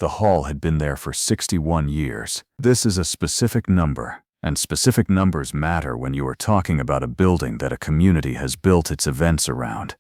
The hall had been there for 61 years. This is a specific number, and specific numbers matter when you are talking about a building that a community has built its events around.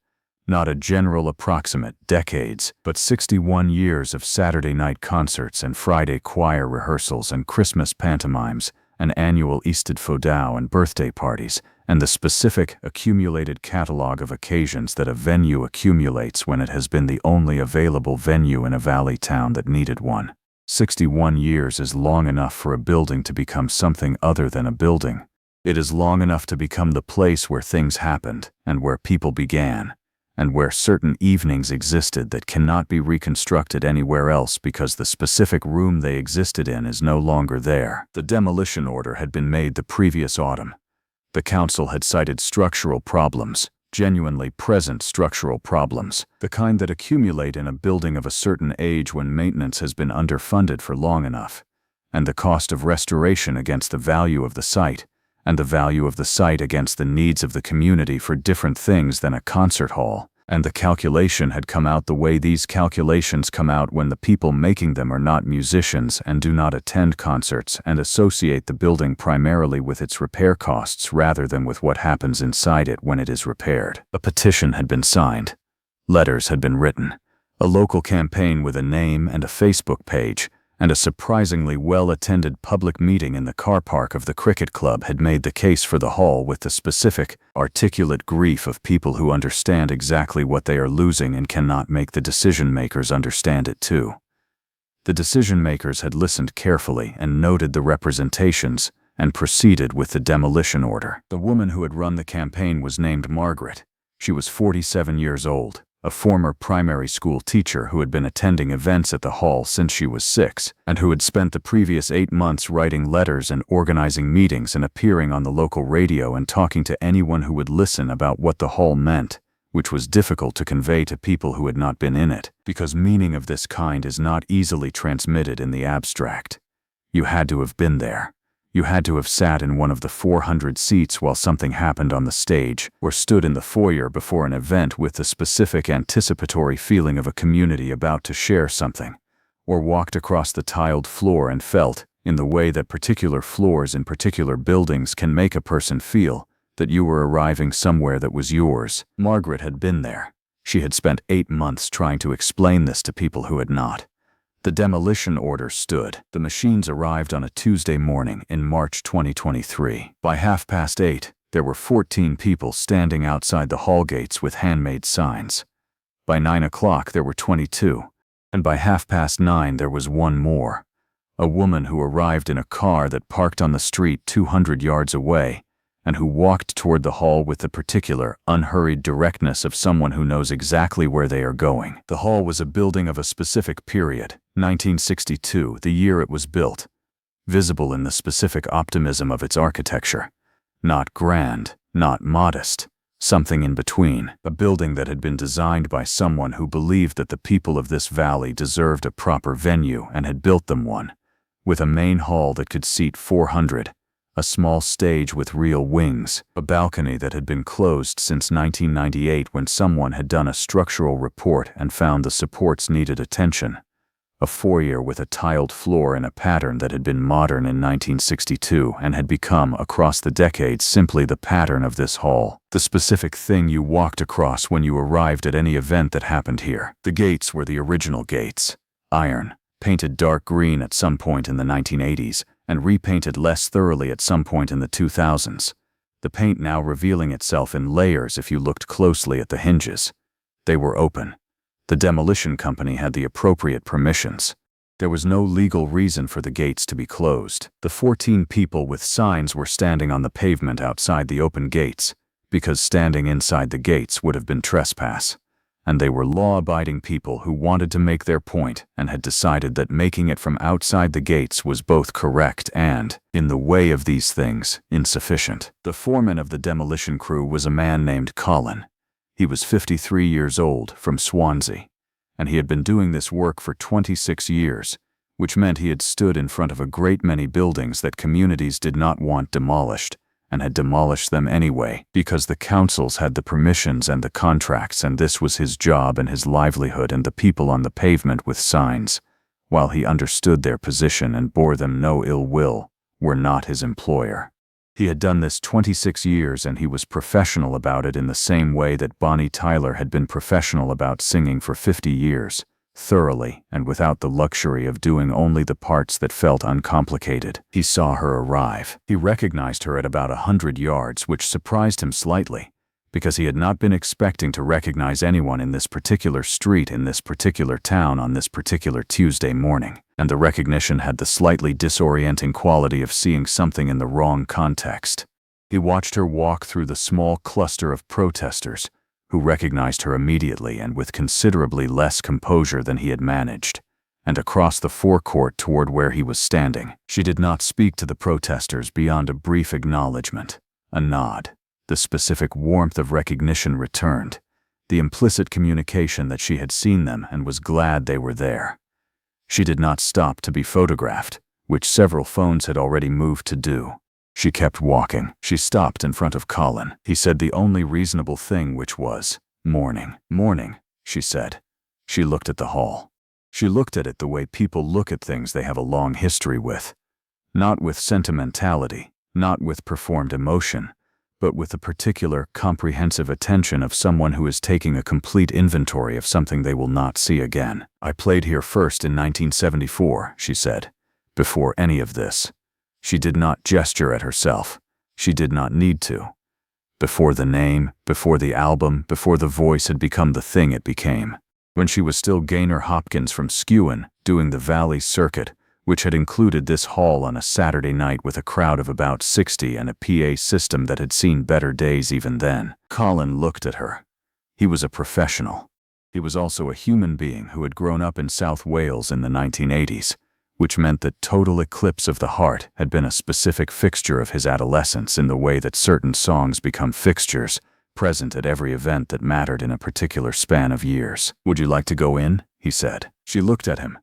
Not a general approximate decades, but 61 years of Saturday night concerts and Friday choir rehearsals and Christmas pantomimes, an annual Easter Fodao and birthday parties, and the specific accumulated catalog of occasions that a venue accumulates when it has been the only available venue in a valley town that needed one. 61 years is long enough for a building to become something other than a building. It is long enough to become the place where things happened and where people began, and where certain evenings existed that cannot be reconstructed anywhere else because the specific room they existed in is no longer there. The demolition order had been made the previous autumn. The council had cited structural problems, genuinely present structural problems, the kind that accumulate in a building of a certain age when maintenance has been underfunded for long enough, and the cost of restoration against the value of the site, and the value of the site against the needs of the community for different things than a concert hall. And the calculation had come out the way these calculations come out when the people making them are not musicians and do not attend concerts and associate the building primarily with its repair costs rather than with what happens inside it when it is repaired. A petition had been signed. Letters had been written. A local campaign with a name and a Facebook page, and a surprisingly well-attended public meeting in the car park of the cricket club had made the case for the hall with the specific, articulate grief of people who understand exactly what they are losing and cannot make the decision-makers understand it too. The decision-makers had listened carefully and noted the representations and proceeded with the demolition order. The woman who had run the campaign was named Margaret. She was 47 years old. A former primary school teacher who had been attending events at the hall since she was 6, and who had spent the previous 8 months writing letters and organizing meetings and appearing on the local radio and talking to anyone who would listen about what the hall meant, which was difficult to convey to people who had not been in it, because meaning of this kind is not easily transmitted in the abstract. You had to have been there. You had to have sat in one of the 400 seats while something happened on the stage, or stood in the foyer before an event with the specific anticipatory feeling of a community about to share something, or walked across the tiled floor and felt, in the way that particular floors in particular buildings can make a person feel, that you were arriving somewhere that was yours. Margaret had been there. She had spent 8 months trying to explain this to people who had not. The demolition order stood. The machines arrived on a Tuesday morning in March 2023. By 8:30, there were 14 people standing outside the hall gates with handmade signs. By 9 o'clock, there were 22. And by 9:30, there was one more. A woman who arrived in a car that parked on the street 200 yards away, and who walked toward the hall with the particular, unhurried directness of someone who knows exactly where they are going. The hall was a building of a specific period, 1962, the year it was built, visible in the specific optimism of its architecture. Not grand, not modest, something in between. A building that had been designed by someone who believed that the people of this valley deserved a proper venue and had built them one, with a main hall that could seat 400, a small stage with real wings, a balcony that had been closed since 1998 when someone had done a structural report and found the supports needed attention, a foyer with a tiled floor in a pattern that had been modern in 1962 and had become, across the decades, simply the pattern of this hall, the specific thing you walked across when you arrived at any event that happened here. The gates were the original gates, iron, painted dark green at some point in the 1980s, and repainted less thoroughly at some point in the 2000s, the paint now revealing itself in layers if you looked closely at the hinges. They were open. The demolition company had the appropriate permissions. There was no legal reason for the gates to be closed. The 14 people with signs were standing on the pavement outside the open gates, because standing inside the gates would have been trespass. And they were law-abiding people who wanted to make their point and had decided that making it from outside the gates was both correct and, in the way of these things, insufficient. The foreman of the demolition crew was a man named Colin. He was 53 years old, from Swansea, and he had been doing this work for 26 years, which meant he had stood in front of a great many buildings that communities did not want demolished, and had demolished them anyway, because the councils had the permissions and the contracts, and this was his job and his livelihood, and the people on the pavement with signs, while he understood their position and bore them no ill will, were not his employer. He had done this 26 years, and he was professional about it in the same way that Bonnie Tyler had been professional about singing for 50 years, thoroughly and without the luxury of doing only the parts that felt uncomplicated. He saw her arrive. He recognized her at about 100 yards, which surprised him slightly, because he had not been expecting to recognize anyone in this particular street in this particular town on this particular Tuesday morning, and the recognition had the slightly disorienting quality of seeing something in the wrong context. He watched her walk through the small cluster of protesters, who recognized her immediately and with considerably less composure than he had managed, and across the forecourt toward where he was standing. She did not speak to the protesters beyond a brief acknowledgement, a nod. The specific warmth of recognition returned, the implicit communication that she had seen them and was glad they were there. She did not stop to be photographed, which several phones had already moved to do. She kept walking. She stopped in front of Colin. He said the only reasonable thing, which was, "Morning." "Morning," she said. She looked at the hall. She looked at it the way people look at things they have a long history with. Not with sentimentality, not with performed emotion, but with the particular, comprehensive attention of someone who is taking a complete inventory of something they will not see again. "I played here first in 1974, she said, "before any of this." She did not gesture at herself. She did not need to. Before the name, before the album, before the voice had become the thing it became. When she was still Gaynor Hopkins from Skewen, doing the Valley Circuit, which had included this hall on a Saturday night with a crowd of about 60 and a PA system that had seen better days even then. Colin looked at her. He was a professional. He was also a human being who had grown up in South Wales in the 1980s, which meant that total eclipse of the heart had been a specific fixture of his adolescence in the way that certain songs become fixtures, present at every event that mattered in a particular span of years. "Would you like to go in?" he said. She looked at him.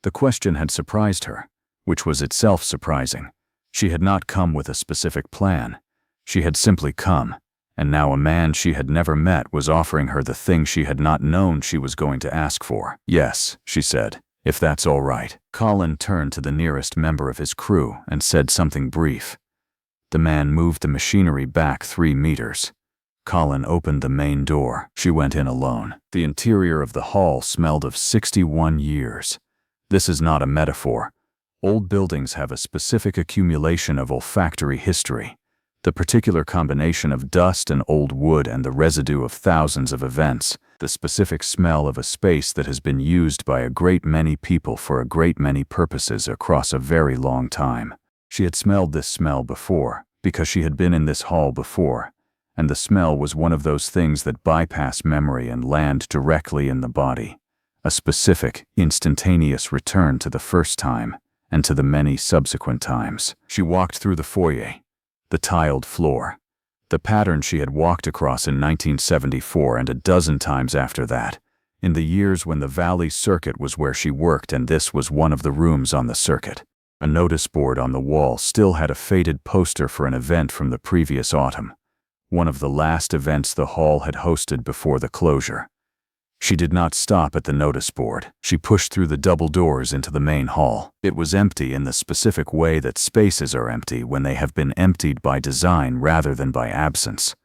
The question had surprised her, which was itself surprising. She had not come with a specific plan. She had simply come, and now a man she had never met was offering her the thing she had not known she was going to ask for. "Yes," she said, "if that's all right." Colin turned to the nearest member of his crew and said something brief. The man moved the machinery back 3 meters. Colin opened the main door. She went in alone. The interior of the hall smelled of 61 years. This is not a metaphor. Old buildings have a specific accumulation of olfactory history, the particular combination of dust and old wood and the residue of thousands of events, the specific smell of a space that has been used by a great many people for a great many purposes across a very long time. She had smelled this smell before, because she had been in this hall before, and the smell was one of those things that bypass memory and land directly in the body. A specific, instantaneous return to the first time, and to the many subsequent times. She walked through the foyer, the tiled floor, the pattern she had walked across in 1974 and a dozen times after that, in the years when the Valley Circuit was where she worked and this was one of the rooms on the circuit. A notice board on the wall still had a faded poster for an event from the previous autumn, one of the last events the hall had hosted before the closure. She did not stop at the notice board. She pushed through the double doors into the main hall. It was empty in the specific way that spaces are empty when they have been emptied by design rather than by absence.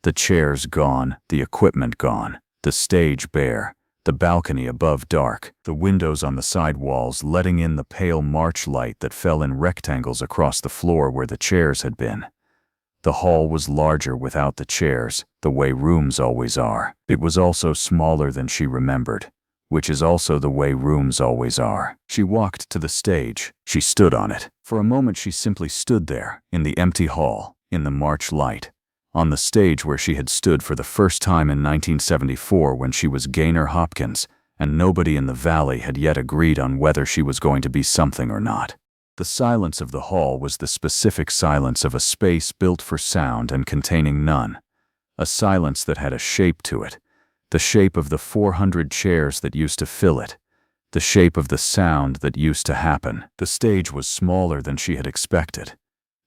The chairs gone, the equipment gone, the stage bare, the balcony above dark, the windows on the side walls letting in the pale March light that fell in rectangles across the floor where the chairs had been. The hall was larger without the chairs, the way rooms always are. It was also smaller than she remembered, which is also the way rooms always are. She walked to the stage. She stood on it. For a moment she simply stood there, in the empty hall, in the March light, on the stage where she had stood for the first time in 1974 when she was Gaynor Hopkins, and nobody in the valley had yet agreed on whether she was going to be something or not. The silence of the hall was the specific silence of a space built for sound and containing none. A silence that had a shape to it, the shape of the 400 chairs that used to fill it, the shape of the sound that used to happen. The stage was smaller than she had expected.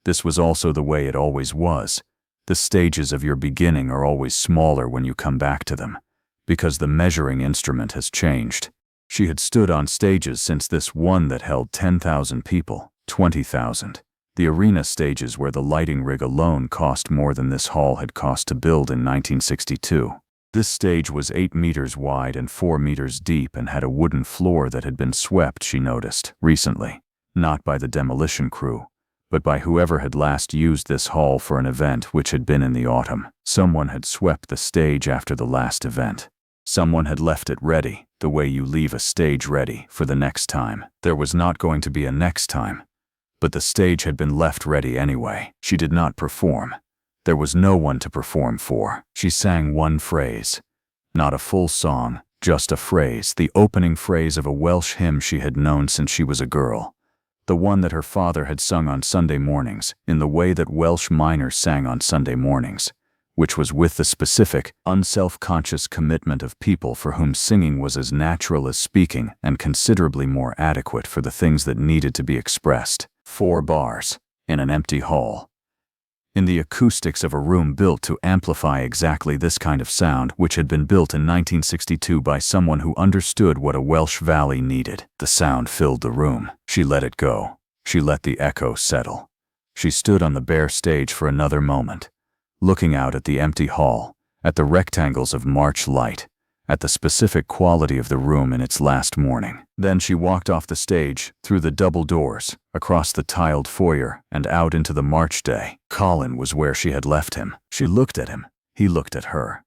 This was also the way it always was. The stages of your beginning are always smaller when you come back to them, because the measuring instrument has changed. She had stood on stages since this one that held 10,000 people, 20,000. The arena stages where the lighting rig alone cost more than this hall had cost to build in 1962. This stage was 8 meters wide and 4 meters deep and had a wooden floor that had been swept, she noticed, recently. Not by the demolition crew, but by whoever had last used this hall for an event which had been in the autumn. Someone had swept the stage after the last event. Someone had left it ready, the way you leave a stage ready for the next time. There was not going to be a next time, but the stage had been left ready anyway. She did not perform. There was no one to perform for. She sang one phrase. Not a full song, just a phrase, the opening phrase of a Welsh hymn she had known since she was a girl. The one that her father had sung on Sunday mornings, in the way that Welsh miners sang on Sunday mornings, which was with the specific, unself-conscious commitment of people for whom singing was as natural as speaking and considerably more adequate for the things that needed to be expressed. 4 bars, in an empty hall. In the acoustics of a room built to amplify exactly this kind of sound, which had been built in 1962 by someone who understood what a Welsh valley needed. The sound filled the room. She let it go. She let the echo settle. She stood on the bare stage for another moment, looking out at the empty hall, at the rectangles of March light, at the specific quality of the room in its last morning. Then she walked off the stage, through the double doors, across the tiled foyer, and out into the March day. Colin was where she had left him. She looked at him. He looked at her.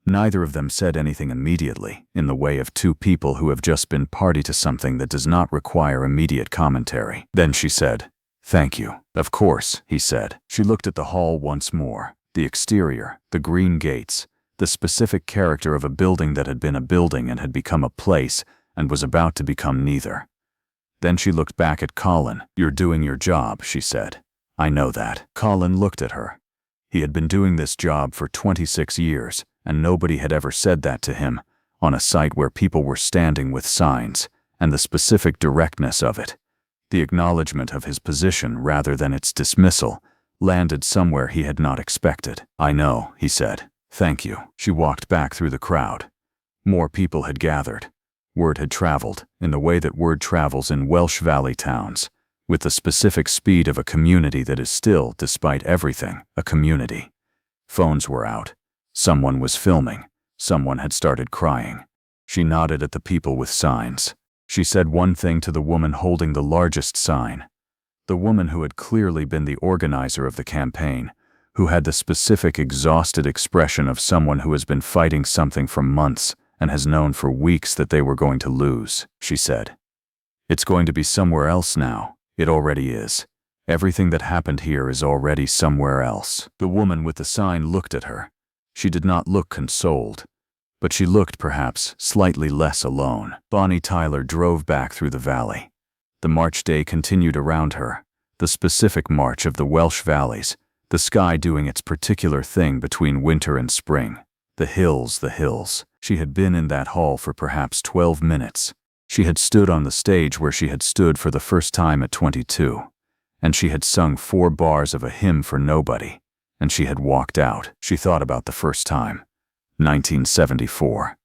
Neither of them said anything immediately, in the way of two people who have just been party to something that does not require immediate commentary. Then she said, "Thank you." "Of course," he said. She looked at the hall once more, the exterior, the green gates, the specific character of a building that had been a building and had become a place and was about to become neither. Then she looked back at Colin. "You're doing your job," she said. "I know that." Colin looked at her. He had been doing this job for 26 years, and nobody had ever said that to him, on a site where people were standing with signs, and the specific directness of it, the acknowledgement of his position rather than its dismissal, landed somewhere he had not expected. "I know," he said. "Thank you." She walked back through the crowd. More people had gathered. Word had traveled, in the way that word travels in Welsh Valley towns, with the specific speed of a community that is still, despite everything, a community. Phones were out. Someone was filming. Someone had started crying. She nodded at the people with signs. She said one thing to the woman holding the largest sign, the woman who had clearly been the organizer of the campaign, who had the specific exhausted expression of someone who has been fighting something for months and has known for weeks that they were going to lose. She said, "It's going to be somewhere else now. It already is. Everything that happened here is already somewhere else." The woman with the sign looked at her. She did not look consoled, but she looked perhaps slightly less alone. Bonnie Tyler drove back through the valley. The March day continued around her, the specific march of the Welsh valleys, the sky doing its particular thing between winter and spring. The hills, the hills. She had been in that hall for perhaps 12 minutes. She had stood on the stage where she had stood for the first time at 22, and she had sung 4 bars of a hymn for nobody, and she had walked out. She thought about the first time. 1974.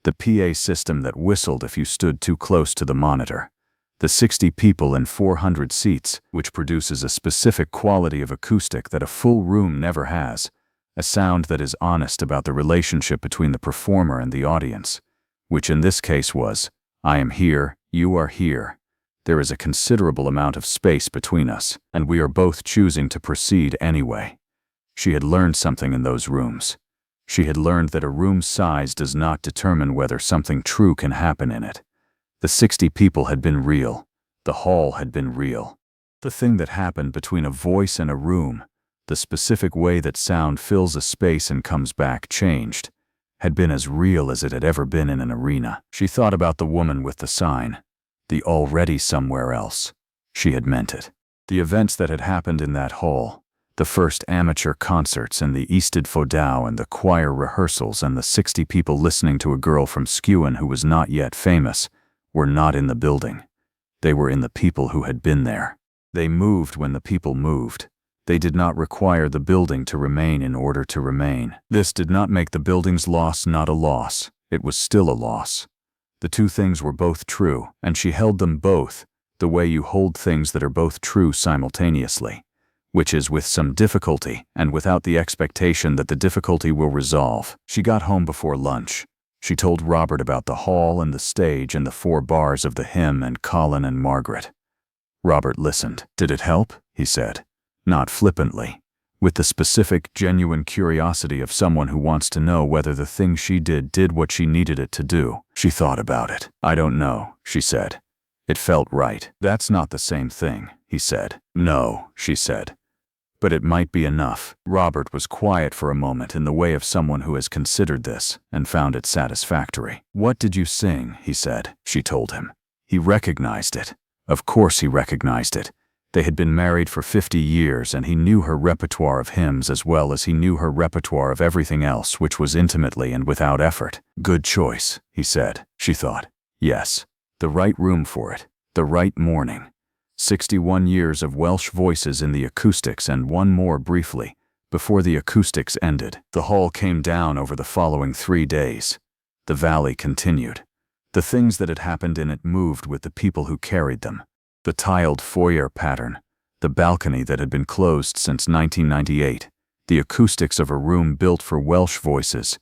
The PA system that whistled if you stood too close to the monitor. The 60 people in 400 seats, which produces a specific quality of acoustic that a full room never has, a sound that is honest about the relationship between the performer and the audience, which in this case was, "I am here, you are here. There is a considerable amount of space between us, and we are both choosing to proceed anyway." She had learned something in those rooms. She had learned that a room's size does not determine whether something true can happen in it. The 60 people had been real. The hall had been real. The thing that happened between a voice and a room, the specific way that sound fills a space and comes back changed, had been as real as it had ever been in an arena. She thought about the woman with the sign, the already somewhere else. She had meant it. The events that had happened in that hall, the first amateur concerts and the Easted Fodow and the choir rehearsals and the 60 people listening to a girl from Skewen who was not yet famous, were not in the building. They were in the people who had been there. They moved when the people moved. They did not require the building to remain in order to remain. This did not make the building's loss not a loss. It was still a loss. The two things were both true, and she held them both, the way you hold things that are both true simultaneously, which is with some difficulty and without the expectation that the difficulty will resolve. She got home before lunch. She told Robert about the hall and the stage and the 4 bars of the hymn and Colin and Margaret. Robert listened. "Did it help?" he said, not flippantly, with the specific, genuine curiosity of someone who wants to know whether the thing she did what she needed it to do. She thought about it. "I don't know," she said. "It felt right." "That's not the same thing," he said. "No," she said. "But it might be enough." Robert was quiet for a moment in the way of someone who has considered this and found it satisfactory. "What did you sing?" he said. She told him. He recognized it. Of course he recognized it. They had been married for 50 years, and he knew her repertoire of hymns as well as he knew her repertoire of everything else, which was intimately and without effort. "Good choice," he said. She thought. Yes. The right room for it. The right morning. 61 years of Welsh voices in the acoustics, and one more briefly, before the acoustics ended. The hall came down over the following 3 days. The valley continued. The things that had happened in it moved with the people who carried them. The tiled foyer pattern, the balcony that had been closed since 1998, the acoustics of a room built for Welsh voices.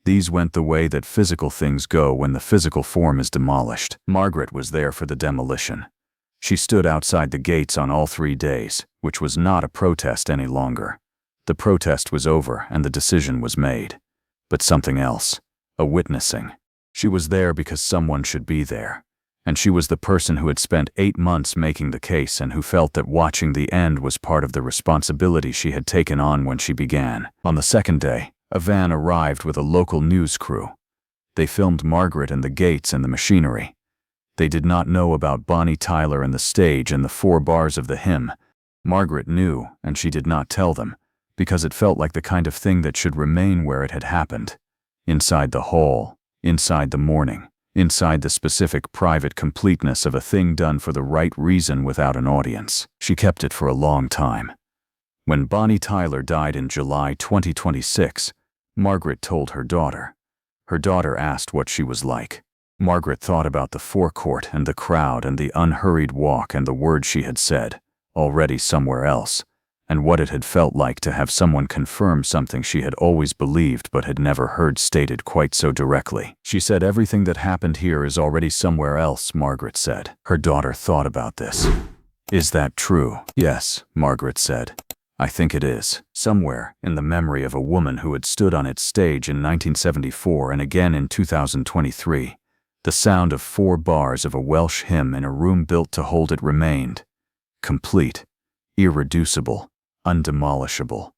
These went the way that physical things go when the physical form is demolished. Margaret was there for the demolition. She stood outside the gates on all 3 days, which was not a protest any longer. The protest was over and the decision was made. But something else, a witnessing. She was there because someone should be there. And she was the person who had spent 8 months making the case and who felt that watching the end was part of the responsibility she had taken on when she began. On the second day, a van arrived with a local news crew. They filmed Margaret and the gates and the machinery. They did not know about Bonnie Tyler and the stage and the 4 bars of the hymn. Margaret knew, and she did not tell them, because it felt like the kind of thing that should remain where it had happened. Inside the hall, inside the morning. Inside the specific private completeness of a thing done for the right reason without an audience. She kept it for a long time. When Bonnie Tyler died in July 2026, Margaret told her daughter. Her daughter asked what she was like. Margaret thought about the forecourt and the crowd and the unhurried walk and the words she had said, already somewhere else, and what it had felt like to have someone confirm something she had always believed but had never heard stated quite so directly. She said, "Everything that happened here is already somewhere else," Margaret said. Her daughter thought about this. "Is that true?" "Yes," Margaret said. "I think it is. Somewhere in the memory of a woman who had stood on its stage in 1974 and again in 2023, the sound of 4 bars of a Welsh hymn in a room built to hold it remained. Complete. Irreducible. Undemolishable.